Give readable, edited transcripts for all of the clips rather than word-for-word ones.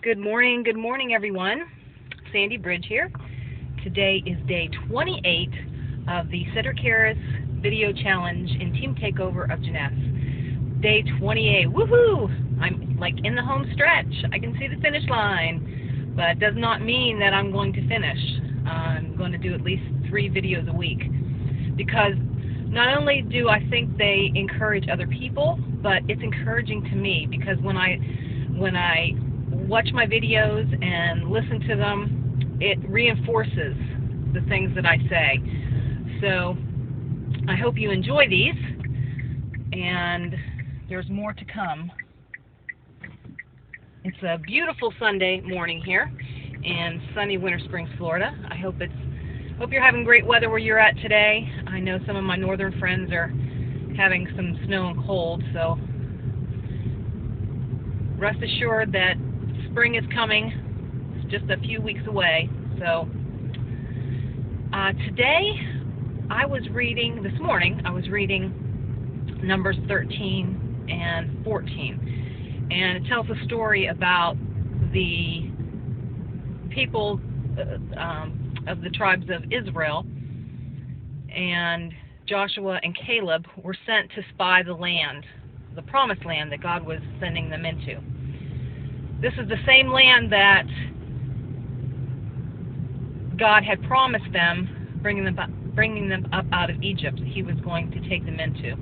Good morning, everyone. Sandy Bridge here. Today is day 28 of the Cedric Harris Video Challenge in Team Takeover of Jeunesse. Day 28. Woohoo! I'm like in the home stretch. I can see the finish line, but it does not mean that I'm going to finish. I'm going to do at least 3 videos a week because not only do I think they encourage other people, but it's encouraging to me because when I watch my videos and listen to them, it reinforces the things that I say. So I hope you enjoy these, and there's more to come. It's a beautiful Sunday morning here in sunny Winter Springs, Florida. I hope you're having great weather where you're at today. I know some of my northern friends are having some snow and cold, so rest assured that spring is coming. It's just a few weeks away. So today this morning I was reading Numbers 13 and 14, and it tells a story about the people of the tribes of Israel, and Joshua and Caleb were sent to spy the land, the promised land that God was sending them into. This is the same land that God had promised them, bringing them up out of Egypt. He was going to take them into.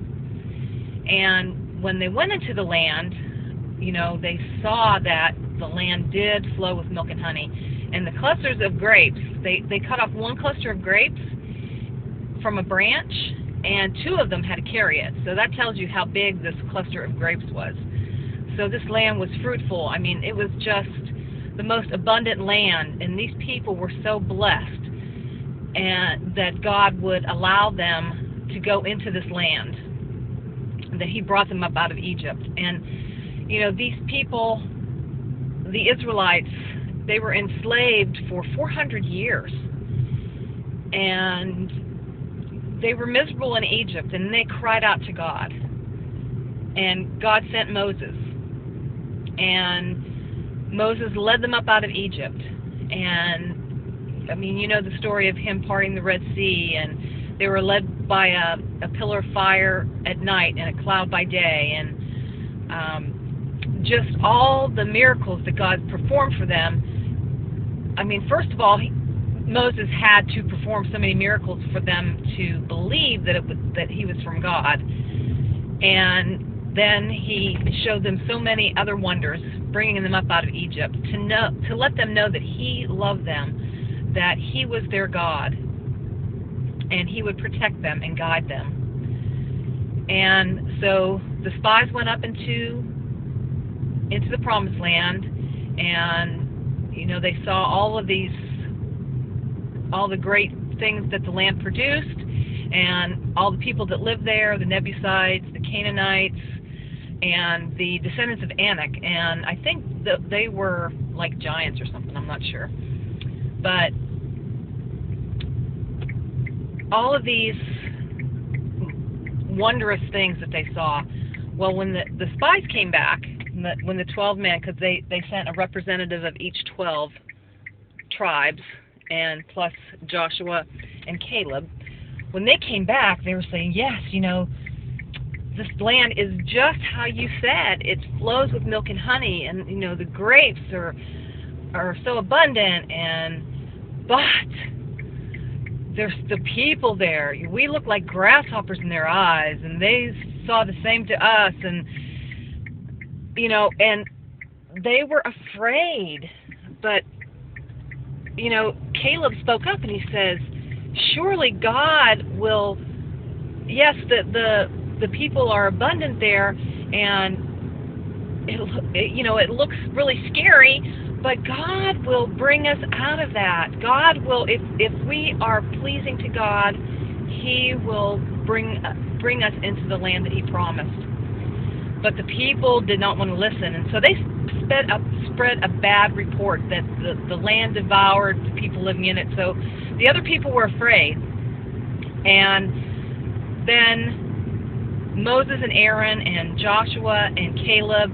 And when they went into the land, they saw that the land did flow with milk and honey. And the clusters of grapes, they cut off one cluster of grapes from a branch, and 2 of them had to carry it. So that tells you how big this cluster of grapes was. So this land was fruitful. I mean, it was just the most abundant land, and these people were so blessed and that God would allow them to go into this land, that He brought them up out of Egypt. And, these people, the Israelites, they were enslaved for 400 years, and they were miserable in Egypt, and they cried out to God, and God sent Moses. And Moses led them up out of Egypt. And, the story of him parting the Red Sea, and they were led by a pillar of fire at night and a cloud by day, and just all the miracles that God performed for them. First of all, Moses had to perform so many miracles for them to believe that he was from God. And then He showed them so many other wonders, bringing them up out of Egypt, to let them know that He loved them, that He was their God, and He would protect them and guide them. And so the spies went up into the Promised Land, and they saw all the great things that the land produced, and all the people that lived there, the Jebusites, the Canaanites, and the descendants of Anak. And I think that they were like giants or something, I'm not sure. But all of these wondrous things that they saw, well, when the spies came back, when the 12 men, because they sent a representative of each 12 tribes, and plus Joshua and Caleb, when they came back, they were saying, yes, this land is just how you said. It flows with milk and honey, and the grapes are so abundant, but there's the people there. We look like grasshoppers in their eyes, and they saw the same to us, and and they were afraid. But Caleb spoke up, and he says, surely God will. Yes, the people are abundant there, and it looks really scary, but God will bring us out of that. God will, if we are pleasing to God, He will bring us into the land that He promised. But the people did not want to listen, and so they spread a bad report that the land devoured the people living in it. So the other people were afraid, and then Moses and Aaron and Joshua and Caleb,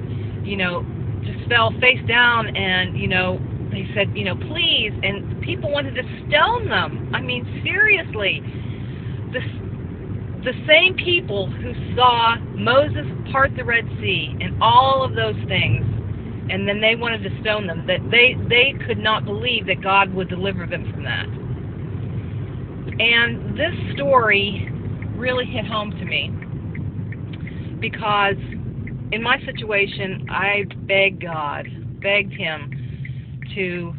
just fell face down, and, you know, they said, you know, please, and people wanted to stone them. I mean, seriously. The same people who saw Moses part the Red Sea and all of those things, and then they wanted to stone them, that they could not believe that God would deliver them from that. And this story really hit home to me, because in my situation, I begged God, begged Him to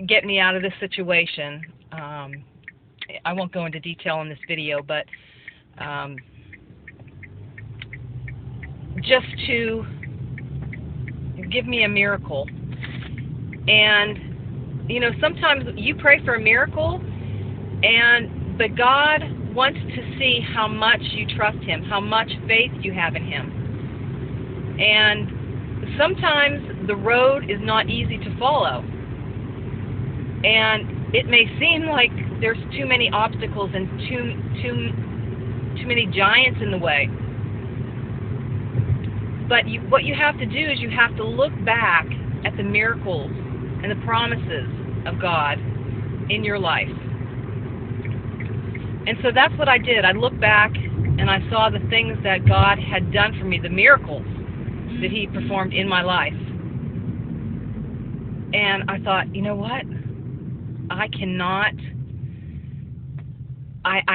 get me out of this situation. I won't go into detail in this video, but just to give me a miracle. And, you know, sometimes you pray for a miracle, but God wants to see how much you trust Him, how much faith you have in Him. And sometimes the road is not easy to follow. And it may seem like there's too many obstacles and too many giants in the way. But what you have to do is you have to look back at the miracles and the promises of God in your life. And so that's what I did. I looked back and I saw the things that God had done for me, the miracles that He performed in my life. And I thought, you know what? I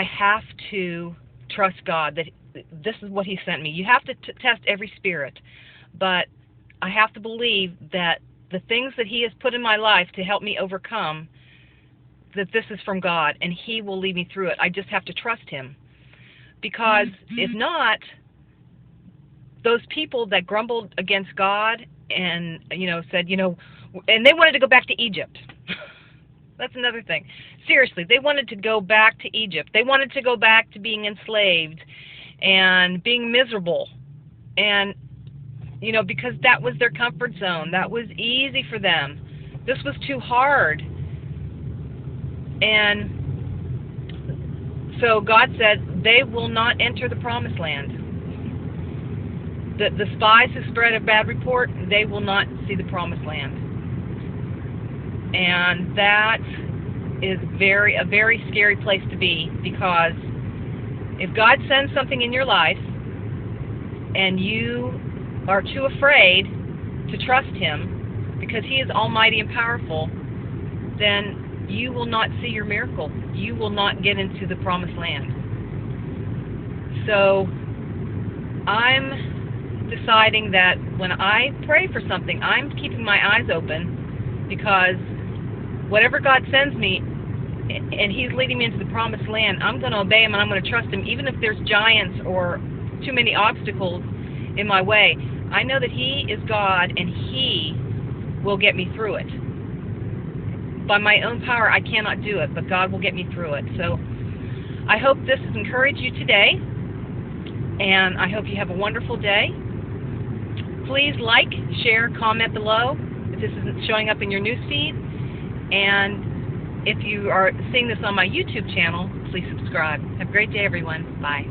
have to trust God that this is what He sent me. You have to test every spirit, but I have to believe that the things that He has put in my life to help me overcome, that this is from God, and He will lead me through it. I just have to trust Him, because if not, those people that grumbled against God and, you know, said, you know, and they wanted to go back to Egypt. That's another thing. Seriously, they wanted to go back to Egypt. They wanted to go back to being enslaved and being miserable. And, you know, because that was their comfort zone. That was easy for them. This was too hard. And so God said they will not enter the promised land. The spies who spread a bad report, they will not see the promised land. And that is a very scary place to be, because if God sends something in your life and you are too afraid to trust Him because He is almighty and powerful, then you will not see your miracle. You will not get into the promised land. So I'm deciding that when I pray for something, I'm keeping my eyes open, because whatever God sends me, and He's leading me into the promised land, I'm going to obey Him and I'm going to trust Him, even if there's giants or too many obstacles in my way. I know that He is God and He will get me through it. By my own power, I cannot do it, but God will get me through it. So I hope this has encouraged you today, and I hope you have a wonderful day. Please like, share, comment below if this isn't showing up in your newsfeed. And if you are seeing this on my YouTube channel, please subscribe. Have a great day, everyone. Bye.